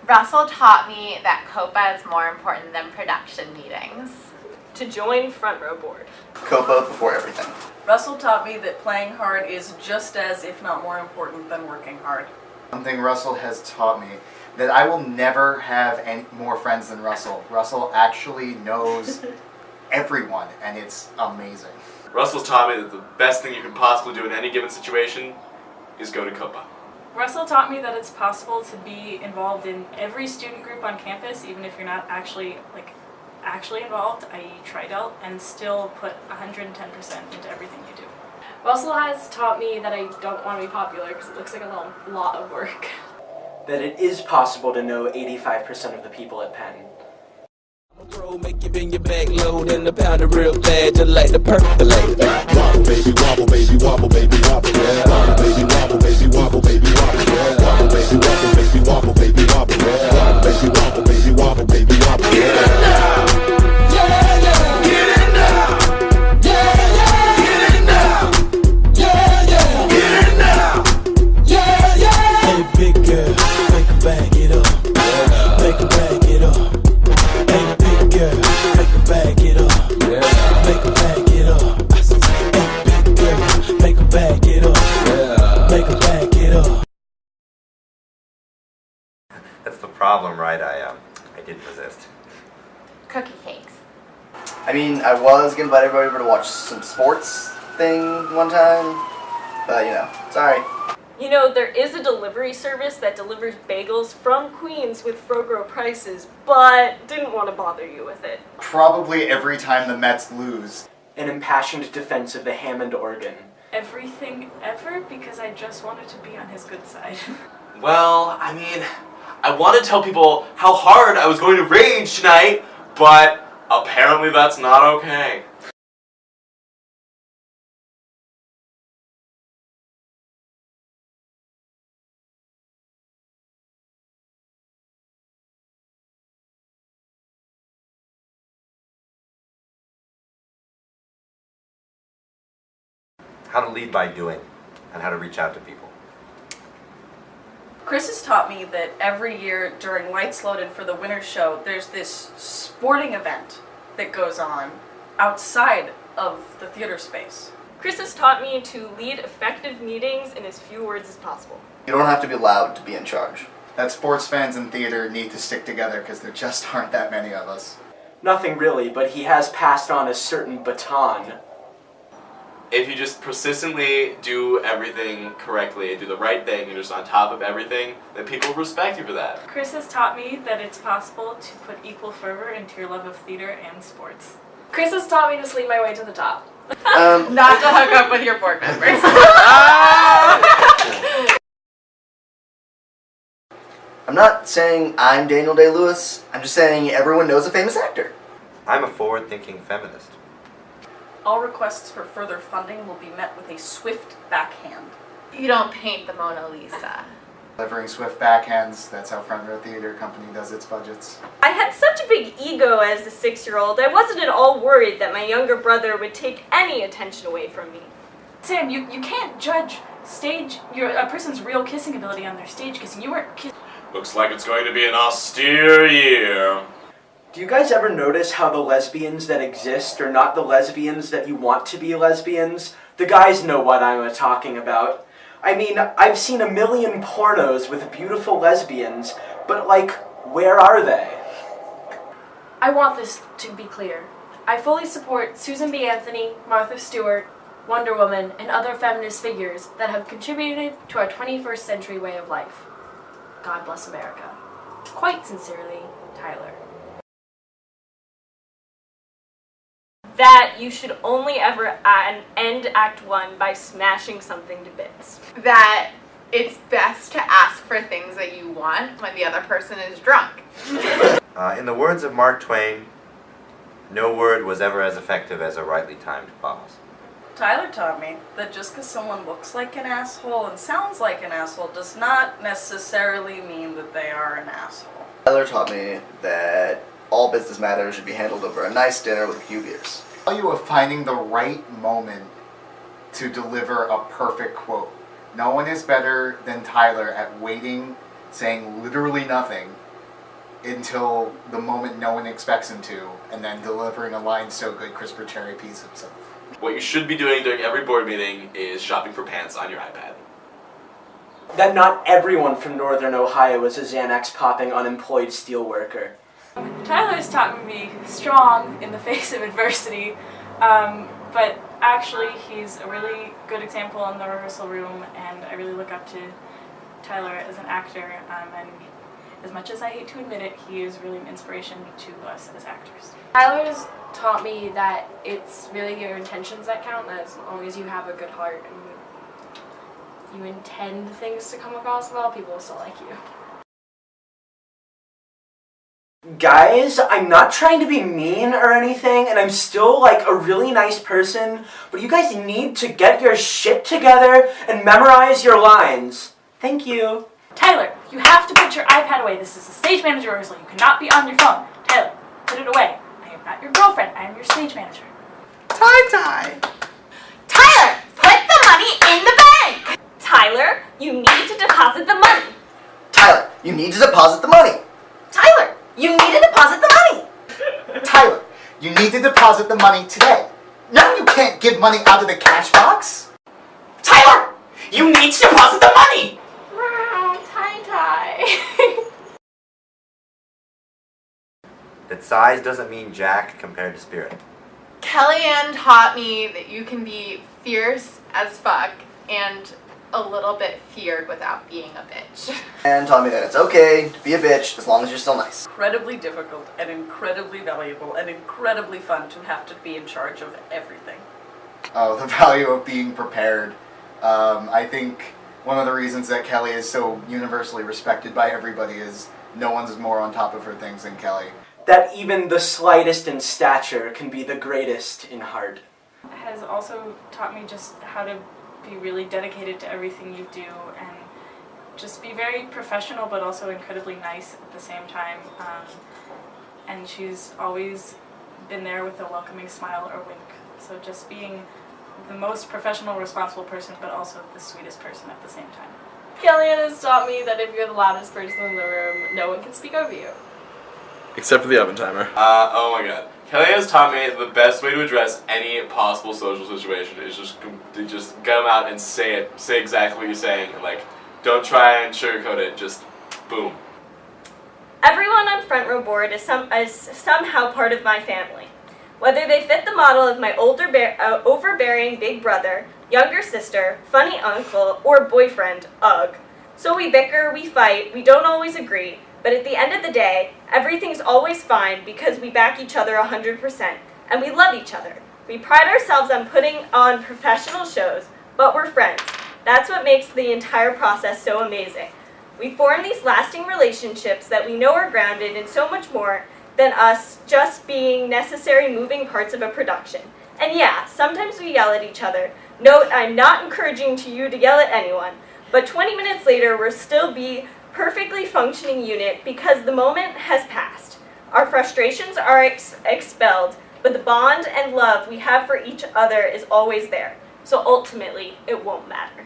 Russell taught me that COPA is more important than production meetings. To join front row board. COPA before everything. Russell taught me that playing hard is just as, if not more important than working hard. One thing Russell has taught me, that I will never have any more friends than Russell. Russell actually knows everyone, and it's amazing. Russell's taught me that the best thing you can possibly do in any given situation is go to COPA. Russell taught me that it's possible to be involved in every student group on campus, even if you're not actually involved, i.e. Tri-Delt, and still put 110% into everything you do. Russell has taught me that I don't want to be popular because it looks like a lot of work. That it is possible to know 85% of the people at Penn. Make you bring your back load and a pound of real bad just like the percolate. Wobble baby, wobble baby, wobble baby, wobble. Yeah. Wobble baby, wobble baby, wobble baby, wobble. Yeah. Wobble baby, wobble baby, wobble baby, wobble. Yeah. Wobble baby, wobble baby, wobble baby, wobble. Get it now. Yeah, yeah. Get it now. Yeah, yeah. Get it now. Yeah, yeah. Get it now. Yeah, yeah. Hey big girl, make her back it up. Yeah. Make her back it up. Hey big girl, make her back it up. Yeah. Make her back it up. Hey big girl, make her back it up. Yeah. Make her back it up. That's the problem, right? I didn't resist. Cookie cakes. I mean, I was gonna invite everybody over to watch some sports thing one time, but you know, sorry. You know, there is a delivery service that delivers bagels from Queens with Frogro prices, but didn't want to bother you with it. Probably every time the Mets lose. An impassioned defense of the Hammond organ. Everything ever because I just wanted to be on his good side. Well, I mean, I want to tell people how hard I was going to rage tonight, but apparently that's not okay. How to lead by doing, and how to reach out to people. Chris has taught me that every year during Lights Loaded for the winter show, there's this sporting event that goes on outside of the theater space. Chris has taught me to lead effective meetings in as few words as possible. You don't have to be loud to be in charge. That sports fans in theater need to stick together because there just aren't that many of us. Nothing really, but he has passed on a certain baton. If you just persistently do everything correctly and do the right thing, you're just on top of everything, then people respect you for that. Chris has taught me that it's possible to put equal fervor into your love of theater and sports. Chris has taught me to sleep my way to the top. Not to hook up with your board members. I'm not saying I'm Daniel Day-Lewis, I'm just saying everyone knows a famous actor. I'm a forward-thinking feminist. All requests for further funding will be met with a swift backhand. You don't paint the Mona Lisa. Delivering swift backhands, that's how Front Row Theater Company does its budgets. I had such a big ego as a 6-year-old, I wasn't at all worried that my younger brother would take any attention away from me. Sam, you can't judge a person's real kissing ability on their stage kissing. You weren't kissing. Looks like it's going to be an austere year. Do you guys ever notice how the lesbians that exist are not the lesbians that you want to be lesbians? The guys know what I'm talking about. I mean, I've seen a million pornos with beautiful lesbians, but like, where are they? I want this to be clear. I fully support Susan B. Anthony, Martha Stewart, Wonder Woman, and other feminist figures that have contributed to our 21st century way of life. God bless America. Quite sincerely, Tyler. That you should only ever end Act 1 by smashing something to bits. That it's best to ask for things that you want when the other person is drunk. In the words of Mark Twain, no word was ever as effective as a rightly timed pause. Tyler taught me that just because someone looks like an asshole and sounds like an asshole does not necessarily mean that they are an asshole. Tyler taught me that all business matters should be handled over a nice dinner with a few beers. The value of finding the right moment to deliver a perfect quote. No one is better than Tyler at waiting, saying literally nothing, until the moment no one expects him to, and then delivering a line so good Crisper Cherry pees himself. What you should be doing during every board meeting is shopping for pants on your iPad. That not everyone from Northern Ohio is a Xanax-popping unemployed steelworker. Tyler's taught me to be strong in the face of adversity, but actually he's a really good example in the rehearsal room, and I really look up to Tyler as an actor, and as much as I hate to admit it, he is really an inspiration to us as actors. Tyler's taught me that it's really your intentions that count, that as long as you have a good heart and you intend things to come across well, people will still like you. Guys, I'm not trying to be mean or anything, and I'm still like a really nice person, but you guys need to get your shit together and memorize your lines. Thank you. Tyler, you have to put your iPad away. This is a stage manager rehearsal. You cannot be on your phone. Tyler, put it away. I am not your girlfriend. I am your stage manager. Tyler, put the money in the bank! Tyler, you need to deposit the money. Tyler, you need to deposit the money. Tyler, you need to deposit the money! Tyler, you need to deposit the money today. No, you can't give money out of the cash box. Tyler, you need to deposit the money! That size doesn't mean jack compared to spirit. Kellyanne taught me that you can be fierce as fuck and a little bit feared without being a bitch. And taught me that it's okay to be a bitch as long as you're still nice. Incredibly difficult and incredibly valuable and incredibly fun to have to be in charge of everything. Oh, the value of being prepared. I think one of the reasons that Kelly is so universally respected by everybody is no one's more on top of her things than Kelly. That even the slightest in stature can be the greatest in heart. Has also taught me just how to be really dedicated to everything you do and just be very professional but also incredibly nice at the same time. And she's always been there with a welcoming smile or wink. So just being the most professional, responsible person but also the sweetest person at the same time. Kellyanne has taught me that if you're the loudest person in the room, no one can speak over you. Except for the oven timer. Oh my god. Kelly has taught me the best way to address any possible social situation is just to just get them out and say it. Say exactly what you're saying. Like, don't try and sugarcoat it. Just boom. Everyone on Front Row Board is somehow part of my family. Whether they fit the model of my overbearing big brother, younger sister, funny uncle, or boyfriend, ugh. So we bicker, we fight, we don't always agree, but at the end of the day, everything's always fine because we back each other 100%, and we love each other. We pride ourselves on putting on professional shows, but we're friends. That's what makes the entire process so amazing. We form these lasting relationships that we know are grounded in so much more than us just being necessary moving parts of a production. And yeah, sometimes we yell at each other. Note, I'm not encouraging you to yell at anyone, but 20 minutes later, we'll still be perfectly functioning unit because the moment has passed. Our frustrations are expelled, but the bond and love we have for each other is always there. So ultimately, it won't matter.